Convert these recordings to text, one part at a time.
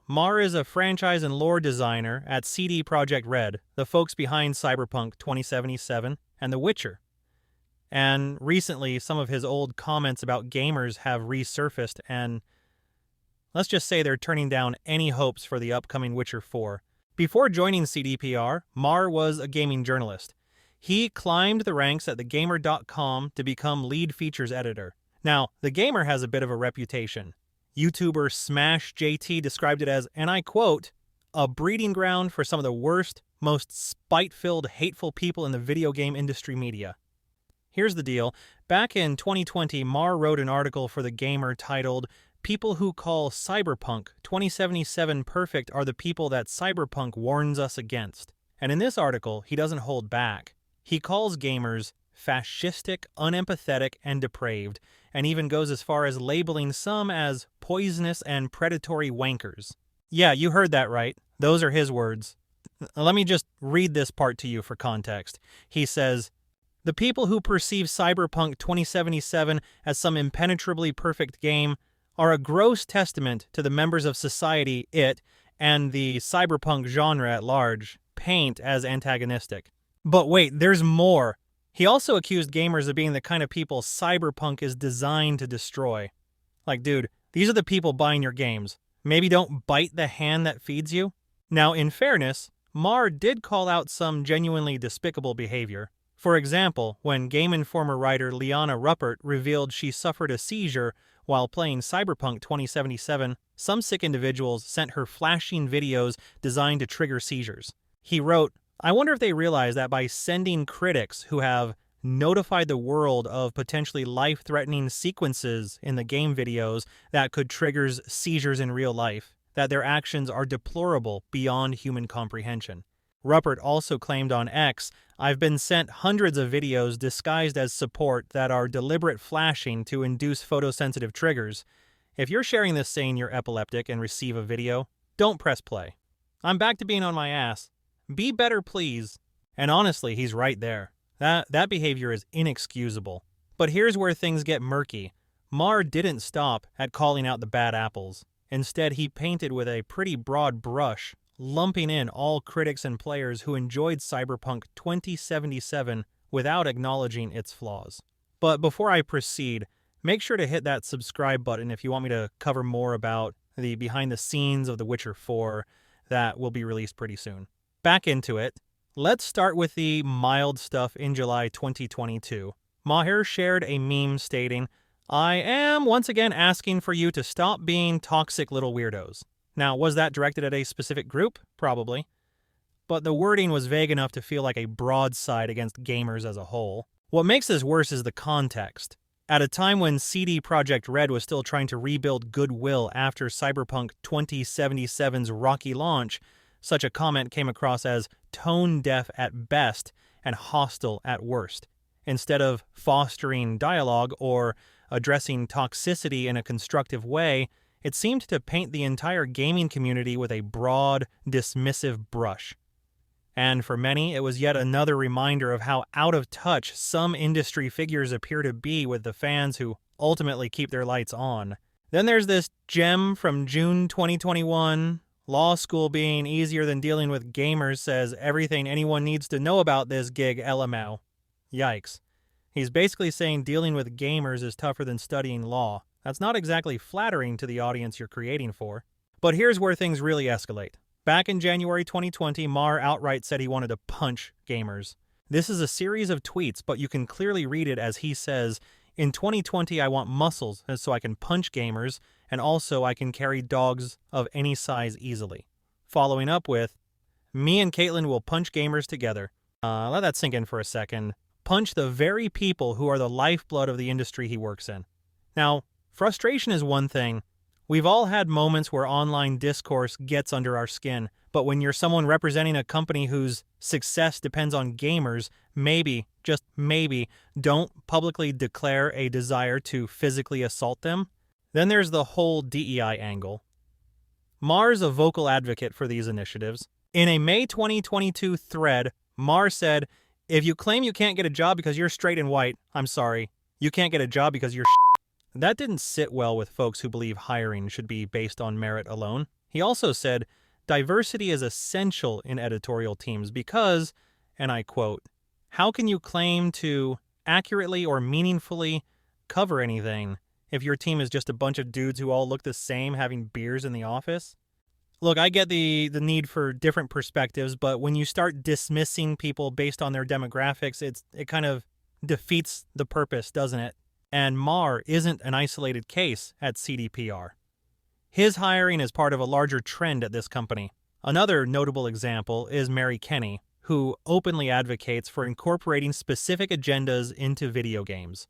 Maher is a franchise and lore designer at CD Projekt Red, the folks behind Cyberpunk 2077 and The Witcher. And recently, some of his old comments about gamers have resurfaced, and let's just say they're turning down any hopes for the upcoming Witcher 4. Before joining CDPR, Maher was a gaming journalist. He climbed the ranks at thegamer.com to become lead features editor. Now, The Gamer has a bit of a reputation. YouTuber Smash JT described it as, and I quote, a breeding ground for some of the worst, most spite-filled, hateful people in the video game industry media. Here's the deal. Back in 2020, Maher wrote an article for The Gamer titled, People who call Cyberpunk 2077 perfect are the people that Cyberpunk warns us against. And in this article, he doesn't hold back. He calls gamers fascistic, unempathetic, and depraved, and even goes as far as labeling some as poisonous and predatory wankers. Yeah, you heard that right. Those are his words. Let me just read this part to you for context. He says, the people who perceive Cyberpunk 2077 as some impenetrably perfect game are a gross testament to the members of society it, and the cyberpunk genre at large, paint as antagonistic. But wait, there's more. He also accused gamers of being the kind of people Cyberpunk is designed to destroy. Like, dude, these are the people buying your games. Maybe don't bite the hand that feeds you? Now, in fairness, Maher did call out some genuinely despicable behavior. For example, when Game Informer writer Liana Ruppert revealed she suffered a seizure while playing Cyberpunk 2077, some sick individuals sent her flashing videos designed to trigger seizures. He wrote, I wonder if they realize that by sending critics who have notified the world of potentially life-threatening sequences in the game videos that could trigger seizures in real life, that their actions are deplorable beyond human comprehension. Ruppert also claimed on X, I've been sent hundreds of videos disguised as support that are deliberate flashing to induce photosensitive triggers. If you're sharing this saying you're epileptic and receive a video, don't press play. I'm back to being on my ass. Be better, please. And honestly, he's right there. That behavior is inexcusable. But here's where things get murky. Maher didn't stop at calling out the bad apples. Instead, he painted with a pretty broad brush, lumping in all critics and players who enjoyed Cyberpunk 2077 without acknowledging its flaws. But before I proceed, make sure to hit that subscribe button if you want me to cover more about the behind the scenes of The Witcher 4 that will be released pretty soon. Back into it. Let's start with the mild stuff in July 2022. Maher shared a meme stating, I am once again asking for you to stop being toxic little weirdos. Now, was that directed at a specific group? Probably. But the wording was vague enough to feel like a broadside against gamers as a whole. What makes this worse is the context. At a time when CD Projekt Red was still trying to rebuild goodwill after Cyberpunk 2077's rocky launch, such a comment came across as tone-deaf at best and hostile at worst. Instead of fostering dialogue or addressing toxicity in a constructive way, it seemed to paint the entire gaming community with a broad, dismissive brush. And for many, it was yet another reminder of how out of touch some industry figures appear to be with the fans who ultimately keep their lights on. Then there's this gem from June 2021, law school being easier than dealing with gamers says everything anyone needs to know about this gig LMAO. Yikes. He's basically saying dealing with gamers is tougher than studying law. That's not exactly flattering to the audience you're creating for. But here's where things really escalate. Back in January 2020, Maher outright said he wanted to punch gamers. This is a series of tweets, but you can clearly read it as he says, in 2020 I want muscles so I can punch gamers, and also I can carry dogs of any size easily. Following up with, me and Caitlin will punch gamers together. Let that sink in for a second. Punch the very people who are the lifeblood of the industry he works in. Now, frustration is one thing. We've all had moments where online discourse gets under our skin, but when you're someone representing a company whose success depends on gamers, maybe, just maybe, don't publicly declare a desire to physically assault them. Then there's the whole DEI angle. Maher's a vocal advocate for these initiatives. In a May 2022 thread, Maher said, if you claim you can't get a job because you're straight and white, I'm sorry. You can't get a job because you're That didn't sit well with folks who believe hiring should be based on merit alone. He also said, diversity is essential in editorial teams because, and I quote, how can you claim to accurately or meaningfully cover anything if your team is just a bunch of dudes who all look the same having beers in the office? Look, I get the need for different perspectives, but when you start dismissing people based on their demographics, it kind of defeats the purpose, doesn't it? And Maher isn't an isolated case at CDPR. His hiring is part of a larger trend at this company. Another notable example is Mary Kenny, who openly advocates for incorporating specific agendas into video games.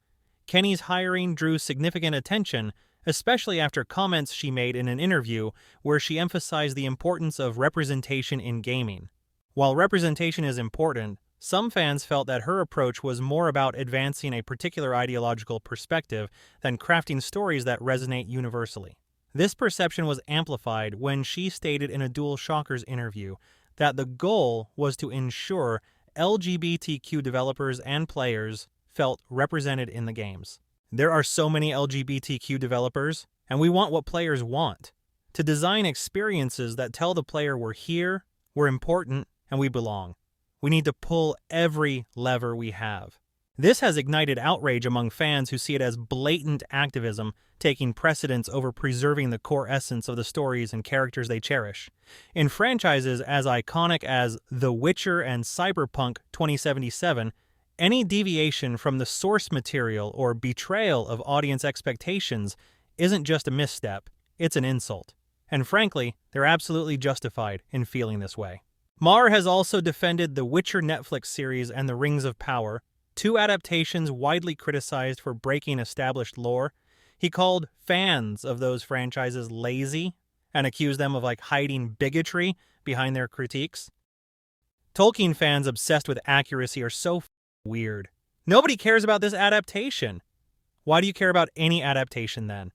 Kenny's hiring drew significant attention, especially after comments she made in an interview where she emphasized the importance of representation in gaming. While representation is important, some fans felt that her approach was more about advancing a particular ideological perspective than crafting stories that resonate universally. This perception was amplified when she stated in a DualShockers interview that the goal was to ensure LGBTQ developers and players felt represented in the games. There are so many LGBTQ developers, and we want what players want. To design experiences that tell the player we're here, we're important, and we belong. We need to pull every lever we have. This has ignited outrage among fans who see it as blatant activism taking precedence over preserving the core essence of the stories and characters they cherish. In franchises as iconic as The Witcher and Cyberpunk 2077, any deviation from the source material or betrayal of audience expectations isn't just a misstep, it's an insult. And frankly, they're absolutely justified in feeling this way. Maher has also defended The Witcher Netflix series and The Rings of Power, two adaptations widely criticized for breaking established lore. He called fans of those franchises lazy and accused them of hiding bigotry behind their critiques. Tolkien fans obsessed with accuracy are so weird. Nobody cares about this adaptation. Why do you care about any adaptation then?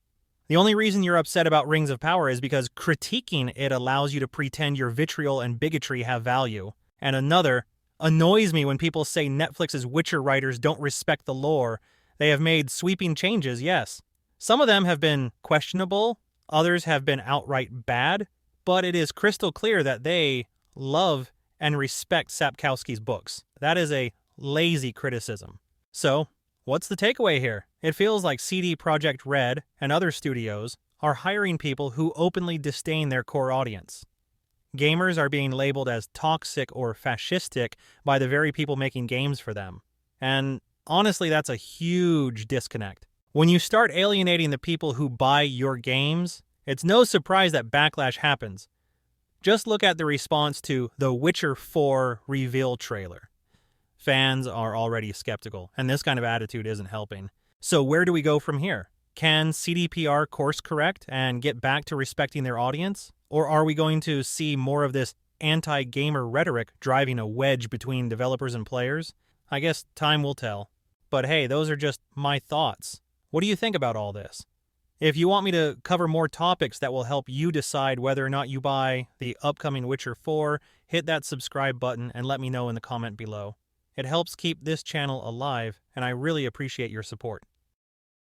The only reason you're upset about Rings of Power is because critiquing it allows you to pretend your vitriol and bigotry have value. And another, annoys me when people say Netflix's Witcher writers don't respect the lore. They have made sweeping changes, yes. Some of them have been questionable, others have been outright bad, but it is crystal clear that they love and respect Sapkowski's books. That is a lazy criticism. So, what's the takeaway here? It feels like CD Projekt Red and other studios are hiring people who openly disdain their core audience. Gamers are being labeled as toxic or fascistic by the very people making games for them. And honestly, that's a huge disconnect. When you start alienating the people who buy your games, it's no surprise that backlash happens. Just look at the response to The Witcher 4 reveal trailer. Fans are already skeptical, and this kind of attitude isn't helping. So where do we go from here? Can CDPR course correct and get back to respecting their audience? Or are we going to see more of this anti-gamer rhetoric driving a wedge between developers and players? I guess time will tell. But hey, those are just my thoughts. What do you think about all this? If you want me to cover more topics that will help you decide whether or not you buy the upcoming Witcher 4, hit that subscribe button and let me know in the comment below. It helps keep this channel alive, and I really appreciate your support.